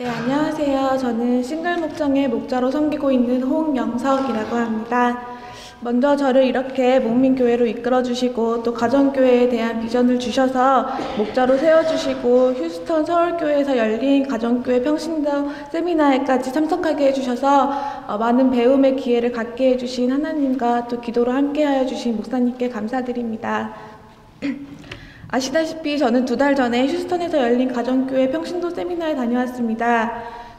네, 안녕하세요. 저는 싱글 목장의 목자로 섬기고 있는 홍영석이라고 합니다. 먼저 저를 이렇게 목민교회로 이끌어주시고 또 가정교회에 대한 비전을 주셔서 목자로 세워주시고 휴스턴 서울교회에서 열린 가정교회 평신도 세미나에까지 참석하게 해주셔서 많은 배움의 기회를 갖게 해주신 하나님과 또 기도로 함께하여 주신 목사님께 감사드립니다. 아시다시피 저는 2달 전에 휴스턴에서 열린 가정교회 평신도 세미나에 다녀왔습니다.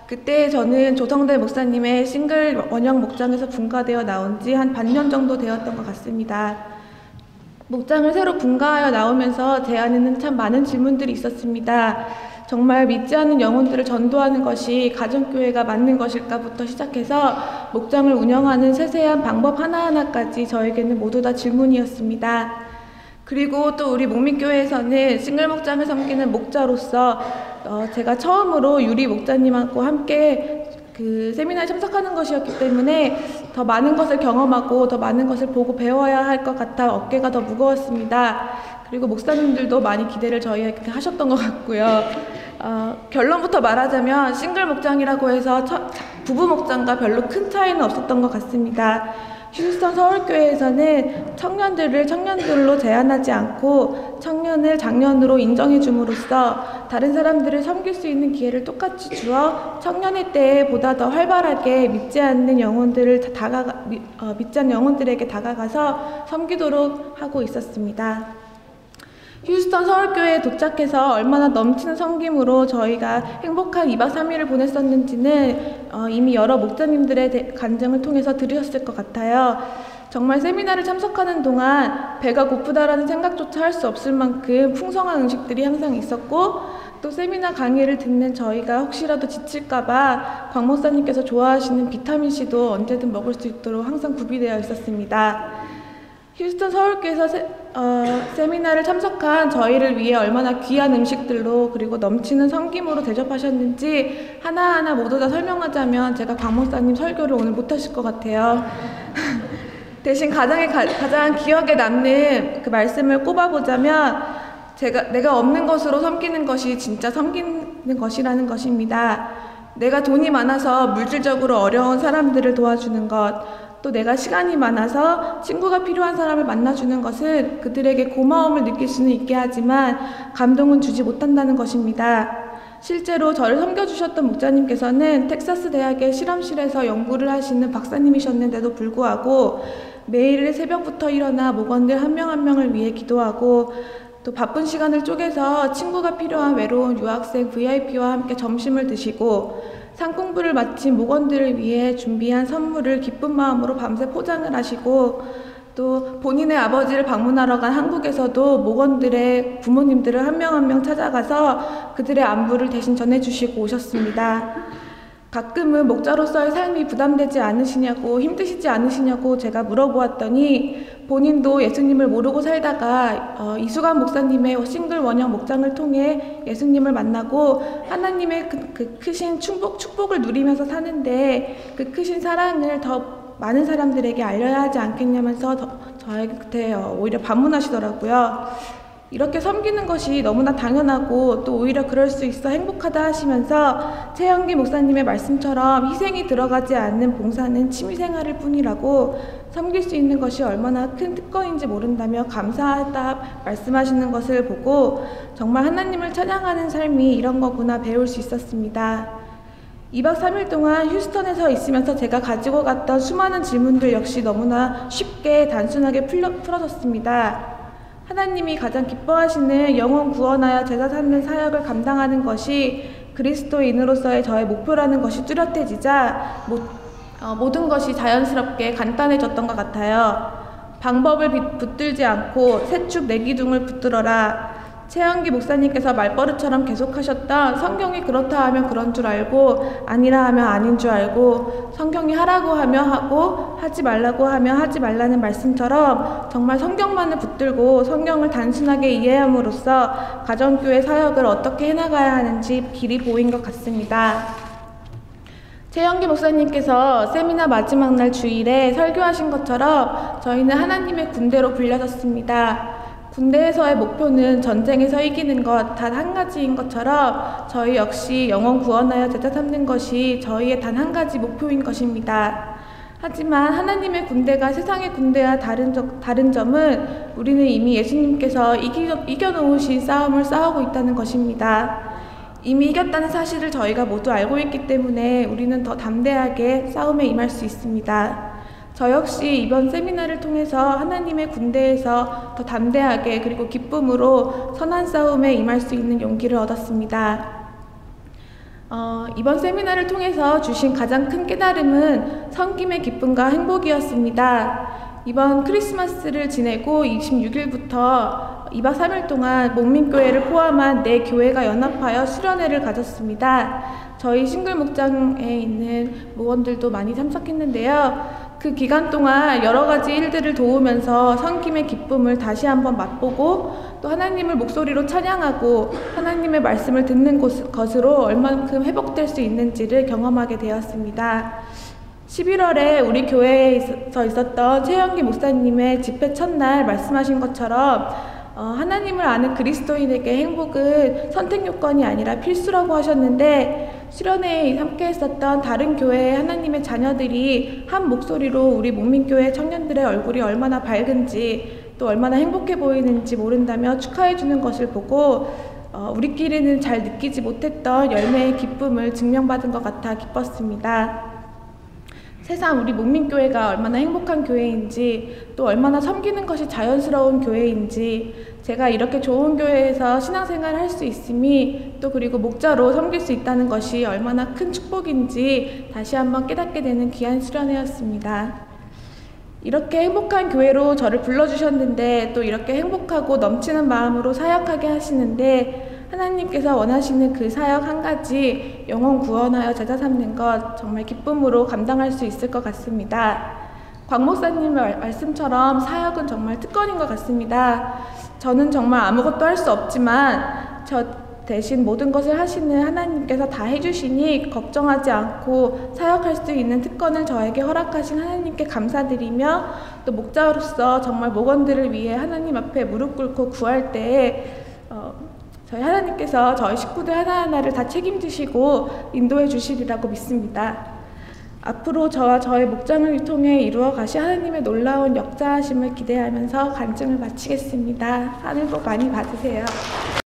그때 저는 조성대 목사님의 싱글 원형 목장에서 분가되어 나온 지 한 반년 정도 되었던 것 같습니다. 목장을 새로 분가하여 나오면서 제 안에는 참 많은 질문들이 있었습니다. 정말 믿지 않는 영혼들을 전도하는 것이 가정교회가 맞는 것일까부터 시작해서 목장을 운영하는 세세한 방법 하나하나까지 저에게는 모두 다 질문이었습니다. 그리고 또 우리 목민교회에서는 싱글 목장을 섬기는 목자로서 제가 처음으로 유리 목자님하고 함께 그 세미나에 참석하는 것이었기 때문에 더 많은 것을 경험하고 더 많은 것을 보고 배워야 할 것 같아 어깨가 더 무거웠습니다. 그리고 목사님들도 많이 기대를 저희한테 하셨던 것 같고요. 결론부터 말하자면 싱글 목장이라고 해서 부부 목장과 별로 큰 차이는 없었던 것 같습니다. 휴스턴 서울교회에서는 청년들을 청년들로 제한하지 않고 청년을 장년으로 인정해 줌으로써 다른 사람들을 섬길 수 있는 기회를 똑같이 주어 청년의 때에 보다 더 활발하게 믿지 않는 영혼들에게 다가가서 섬기도록 하고 있었습니다. 휴스턴 서울교회에 도착해서 얼마나 넘치는 섬김으로 저희가 행복한 2박 3일을 보냈었는지는 이미 여러 목자님들의 간증을 통해서 들으셨을 것 같아요. 정말 세미나를 참석하는 동안 배가 고프다라는 생각조차 할 수 없을 만큼 풍성한 음식들이 항상 있었고 또 세미나 강의를 듣는 저희가 혹시라도 지칠까봐 곽 목사님께서 좋아하시는 비타민C도 언제든 먹을 수 있도록 항상 구비되어 있었습니다. 휴스턴 서울교회에서 세미나를 참석한 저희를 위해 얼마나 귀한 음식들로 그리고 넘치는 섬김으로 대접하셨는지 하나하나 모두 다 설명하자면 제가 곽 목사님 설교를 오늘 못하실 것 같아요. 대신 가장 기억에 남는 그 말씀을 꼽아보자면 내가 없는 것으로 섬기는 것이 진짜 섬기는 것이라는 것입니다. 내가 돈이 많아서 물질적으로 어려운 사람들을 도와주는 것, 또 내가 시간이 많아서 친구가 필요한 사람을 만나주는 것은 그들에게 고마움을 느낄 수는 있게 하지만 감동은 주지 못한다는 것입니다. 실제로 저를 섬겨주셨던 목자님께서는 텍사스 대학의 실험실에서 연구를 하시는 박사님이셨는데도 불구하고 매일 새벽부터 일어나 목원들 한 명 한 명을 위해 기도하고 또 바쁜 시간을 쪼개서 친구가 필요한 외로운 유학생 VIP와 함께 점심을 드시고 상공부를 마친 목원들을 위해 준비한 선물을 기쁜 마음으로 밤새 포장을 하시고 또 본인의 아버지를 방문하러 간 한국에서도 목원들의 부모님들을 한 명 한 명 찾아가서 그들의 안부를 대신 전해주시고 오셨습니다. 가끔은 목자로서의 삶이 부담되지 않으시냐고 힘드시지 않으시냐고 제가 물어보았더니 본인도 예수님을 모르고 살다가 이수관 목사님의 싱글 원형 목장을 통해 예수님을 만나고 하나님의 그 크신 축복을 누리면서 사는데 그 크신 사랑을 더 많은 사람들에게 알려야 하지 않겠냐면서 저에게 그때 오히려 반문하시더라고요. 이렇게 섬기는 것이 너무나 당연하고 또 오히려 그럴 수 있어 행복하다 하시면서 최영기 목사님의 말씀처럼 희생이 들어가지 않는 봉사는 취미생활일 뿐이라고 섬길 수 있는 것이 얼마나 큰 특권인지 모른다며 감사하다 말씀하시는 것을 보고 정말 하나님을 찬양하는 삶이 이런 거구나 배울 수 있었습니다. 2박 3일 동안 휴스턴에서 있으면서 제가 가지고 갔던 수많은 질문들 역시 너무나 쉽게 단순하게 풀어졌습니다. 하나님이 가장 기뻐하시는 영혼 구원하여 제사 삼는 사역을 감당하는 것이 그리스도인으로서의 저의 목표라는 것이 뚜렷해지자 모든 것이 자연스럽게 간단해졌던 것 같아요. 방법을 붙들지 않고 새축 내 기둥을 붙들어라. 최영기 목사님께서 말버릇처럼 계속하셨던 성경이 그렇다 하면 그런 줄 알고 아니라 하면 아닌 줄 알고 성경이 하라고 하면 하고 하지 말라고 하면 하지 말라는 말씀처럼 정말 성경만을 붙들고 성경을 단순하게 이해함으로써 가정교회 사역을 어떻게 해나가야 하는지 길이 보인 것 같습니다. 최영기 목사님께서 세미나 마지막 날 주일에 설교하신 것처럼 저희는 하나님의 군대로 불려졌습니다. 군대에서의 목표는 전쟁에서 이기는 것 단 한 가지인 것처럼 저희 역시 영혼 구원하여 제자 삼는 것이 저희의 단 한 가지 목표인 것입니다. 하지만 하나님의 군대가 세상의 군대와 다른 점은 우리는 이미 예수님께서 이겨놓으신 싸움을 싸우고 있다는 것입니다. 이미 이겼다는 사실을 저희가 모두 알고 있기 때문에 우리는 더 담대하게 싸움에 임할 수 있습니다. 저 역시 이번 세미나를 통해서 하나님의 군대에서 더 담대하게 그리고 기쁨으로 선한 싸움에 임할 수 있는 용기를 얻었습니다. 이번 세미나를 통해서 주신 가장 큰 깨달음은 섬김의 기쁨과 행복이었습니다. 이번 크리스마스를 지내고 26일부터 2박 3일 동안 목민교회를 포함한 4교회가 연합하여 수련회를 가졌습니다. 저희 싱글 목장에 있는 모원들도 많이 참석했는데요. 그 기간 동안 여러 가지 일들을 도우면서 섬김의 기쁨을 다시 한번 맛보고 또 하나님을 목소리로 찬양하고 하나님의 말씀을 듣는 것으로 얼만큼 회복될 수 있는지를 경험하게 되었습니다. 11월에 우리 교회에서 있었던 최영기 목사님의 집회 첫날 말씀하신 것처럼 하나님을 아는 그리스도인에게 행복은 선택 요건이 아니라 필수라고 하셨는데 수련회에 함께 했었던 다른 교회의 하나님의 자녀들이 한 목소리로 우리 목민교회 청년들의 얼굴이 얼마나 밝은지 또 얼마나 행복해 보이는지 모른다며 축하해 주는 것을 보고 우리끼리는 잘 느끼지 못했던 열매의 기쁨을 증명받은 것 같아 기뻤습니다. 세상 우리 목민교회가 얼마나 행복한 교회인지 또 얼마나 섬기는 것이 자연스러운 교회인지 제가 이렇게 좋은 교회에서 신앙생활을 할 수 있음이 또 그리고 목자로 섬길 수 있다는 것이 얼마나 큰 축복인지 다시 한번 깨닫게 되는 귀한 수련회였습니다. 이렇게 행복한 교회로 저를 불러주셨는데 또 이렇게 행복하고 넘치는 마음으로 사역하게 하시는데 하나님께서 원하시는 그 사역 한 가지 영혼 구원하여 제자 삼는 것 정말 기쁨으로 감당할 수 있을 것 같습니다. 곽 목사님의 말씀처럼 사역은 정말 특권인 것 같습니다. 저는 정말 아무것도 할 수 없지만 저 대신 모든 것을 하시는 하나님께서 다 해주시니 걱정하지 않고 사역할 수 있는 특권을 저에게 허락하신 하나님께 감사드리며 또 목자로서 정말 목원들을 위해 하나님 앞에 무릎 꿇고 구할 때에 저희 하나님께서 저희 식구들 하나하나를 다 책임지시고 인도해 주시리라고 믿습니다. 앞으로 저와 저의 목장을 통해 이루어 가시 하나님의 놀라운 역사하심을 기대하면서 간증을 마치겠습니다. 하늘 복 많이 받으세요.